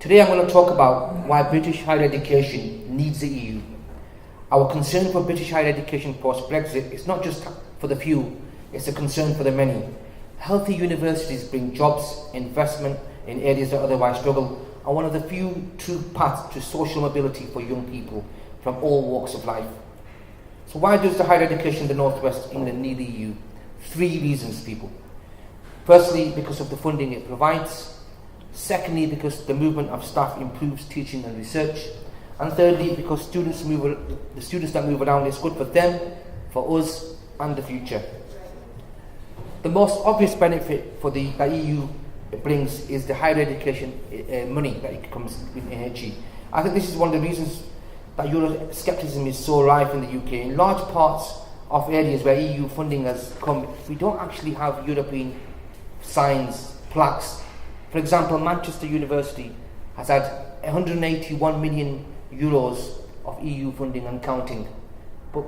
Today I'm going to talk about why British higher education needs the EU. Our concern for British higher education post-Brexit is not just for the few, it's a concern for the many. Healthy universities bring jobs, investment in areas that otherwise struggle, and one of the few true paths to social mobility for young people from all walks of life. So why does the higher education in the North West England need the EU? 3 reasons, people. Firstly, because of the funding it provides. Secondly, because the movement of staff improves teaching and research. And thirdly, because the students that move around is good for them, for us, and the future. The most obvious benefit for the EU brings is the higher education money that it comes in HE. I think this is one of the reasons that Euroscepticism is so rife in the UK. In large parts of areas where EU funding has come, we don't actually have European signs, plaques. For example, Manchester University has had 181 million euros of EU funding and counting. But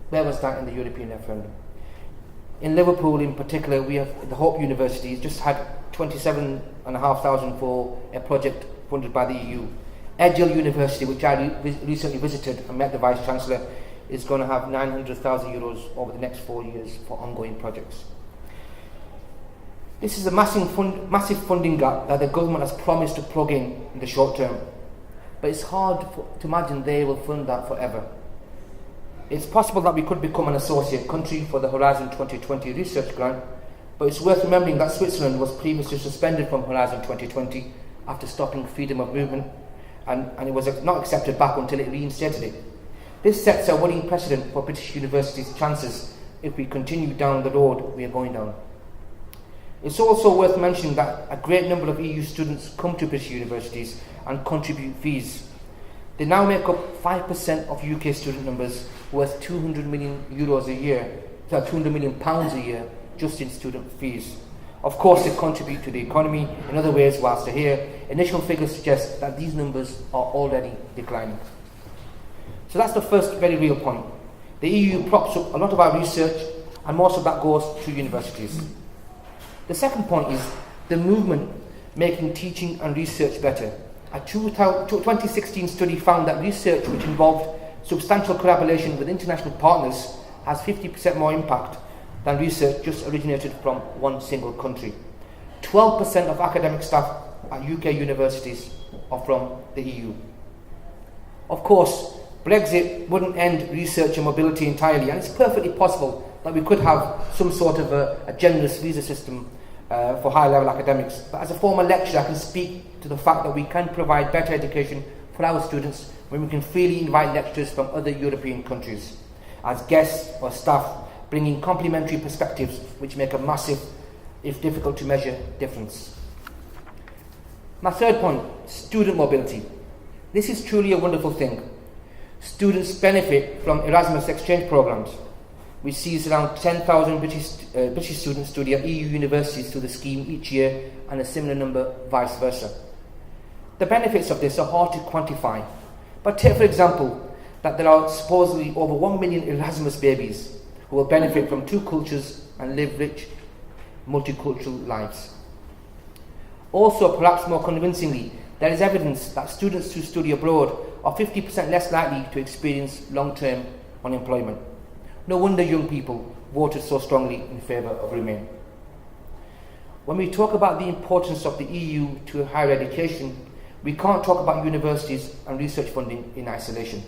where was that in the European referendum? In Liverpool in particular, we have the Hope University has just had 27,500 for a project funded by the EU. Edgell University, which I recently visited and met the Vice-Chancellor, is going to have 900,000 euros over the next 4 years for ongoing projects. This is a massive funding gap that the government has promised to plug in the short term. But it's hard to imagine they will fund that forever. It's possible that we could become an associate country for the Horizon 2020 research grant, but it's worth remembering that Switzerland was previously suspended from Horizon 2020 after stopping freedom of movement, and it was not accepted back until it reinstated it. This sets a worrying precedent for British universities' chances if we continue down the road we are going down. It's also worth mentioning that a great number of EU students come to British universities and contribute fees. They now make up 5% of UK student numbers, worth 200 million euros a year, 200 million pounds a year, just in student fees. Of course, they contribute to the economy in other ways whilst they're here. Initial figures suggest that these numbers are already declining. So that's the first very real point. The EU props up a lot of our research, and most of that goes to universities. The second point is the movement making teaching and research better. A 2016 study found that research which involved substantial collaboration with international partners has 50% more impact than research just originated from one single country. 12% of academic staff at UK universities are from the EU. Of course, Brexit wouldn't end research and mobility entirely, and it's perfectly possible that we could have some sort of a generous visa system for higher level academics. But as a former lecturer, I can speak to the fact that we can provide better education for our students when we can freely invite lecturers from other European countries as guests or staff, bringing complementary perspectives which make a massive, if difficult to measure, difference. My third point, student mobility. This is truly a wonderful thing. Students benefit from Erasmus exchange programs. We see around 10,000 British students study at EU universities through the scheme each year, and a similar number vice versa. The benefits of this are hard to quantify, but take for example that there are supposedly over 1 million Erasmus babies who will benefit from 2 cultures and live rich, multicultural lives. Also, perhaps more convincingly, there is evidence that students who study abroad are 50% less likely to experience long-term unemployment. No wonder young people voted so strongly in favour of Remain. When we talk about the importance of the EU to higher education, we can't talk about universities and research funding in isolation.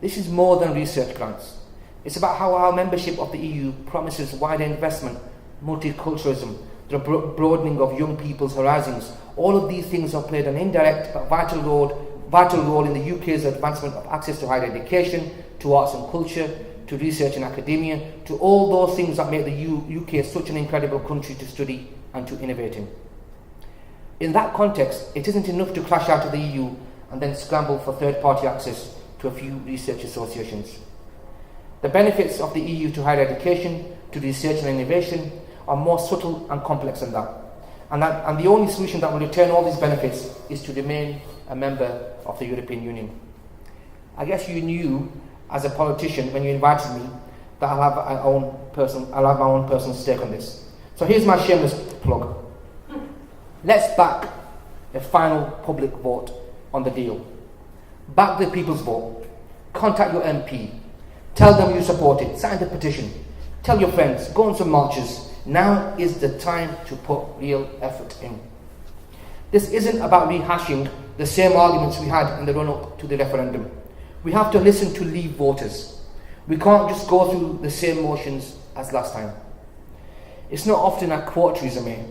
This is more than research grants. It's about how our membership of the EU promises wider investment, multiculturalism, the broadening of young people's horizons. All of these things have played an indirect but vital role in the UK's advancement of access to higher education, to arts and culture, to research and academia, to all those things that make the UK such an incredible country to study and to innovate in. In that context, it isn't enough to crash out of the EU and then scramble for third-party access to a few research associations. The benefits of the EU to higher education, to research and innovation, are more subtle and complex than that. And the only solution that will return all these benefits is to remain a member of the European Union. I guess you knew, as a politician, when you invited me, that I'll have my own personal stake on this. So here's my shameless plug. Let's back a final public vote on the deal. Back the people's vote. Contact your MP. Tell them you support it. Sign the petition. Tell your friends. Go on some marches. Now is the time to put real effort in. This isn't about rehashing the same arguments we had in the run-up to the referendum. We have to listen to Leave voters. We can't just go through the same motions as last time. It's not often I quote Theresa May,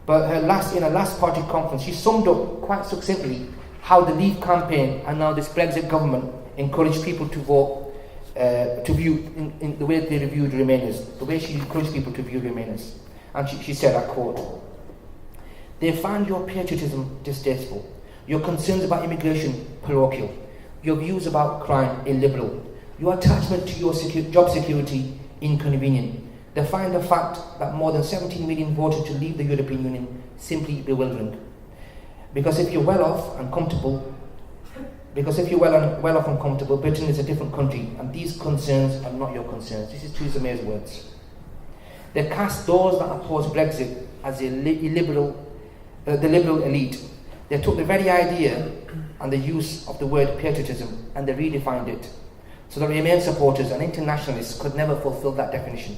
but in her last party conference, she summed up quite succinctly how the Leave campaign and now this Brexit government encouraged people to vote, to view in the way they reviewed Remainers, the way she encouraged people to view Remainers. And she said, I quote, "They find your patriotism distasteful, your concerns about immigration parochial, your views about crime illiberal, your attachment to your job security inconvenient. They find the fact that more than 17 million voted to leave the European Union simply bewildering. Because if you're well off and comfortable, Britain is a different country, and these concerns are not your concerns." This is Theresa May's words. They cast those that oppose Brexit as the liberal elite. They took the very idea and the use of the word patriotism and they redefined it, so that Remain supporters and internationalists could never fulfill that definition.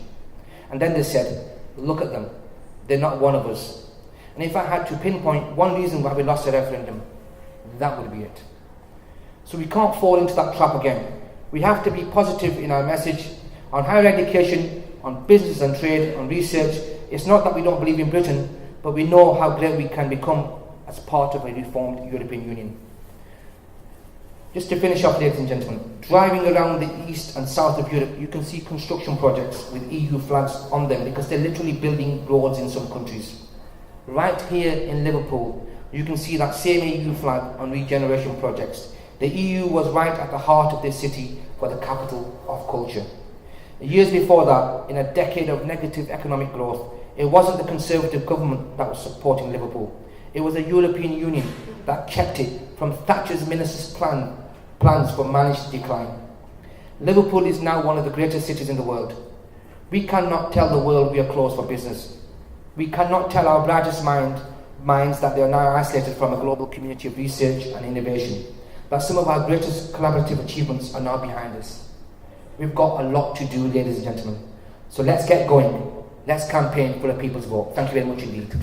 And then they said, look at them, they're not one of us. And if I had to pinpoint one reason why we lost the referendum, that would be it. So we can't fall into that trap again. We have to be positive in our message on higher education, on business and trade, on research. It's not that we don't believe in Britain, but we know how great we can become as part of a reformed European Union. Just to finish off, ladies and gentlemen, driving around the east and south of Europe, you can see construction projects with EU flags on them because they're literally building roads in some countries. Right here in Liverpool, you can see that same EU flag on regeneration projects. The EU was right at the heart of this city for the capital of culture. Years before that, in a decade of negative economic growth, it wasn't the Conservative government that was supporting Liverpool. It was the European Union that kept it from Thatcher's ministers' plans for managed decline. Liverpool is now one of the greatest cities in the world. We cannot tell the world we are closed for business. We cannot tell our brightest minds that they are now isolated from a global community of research and innovation, that some of our greatest collaborative achievements are now behind us. We've got a lot to do, ladies and gentlemen. So let's get going. Let's campaign for a people's vote. Thank you very much indeed.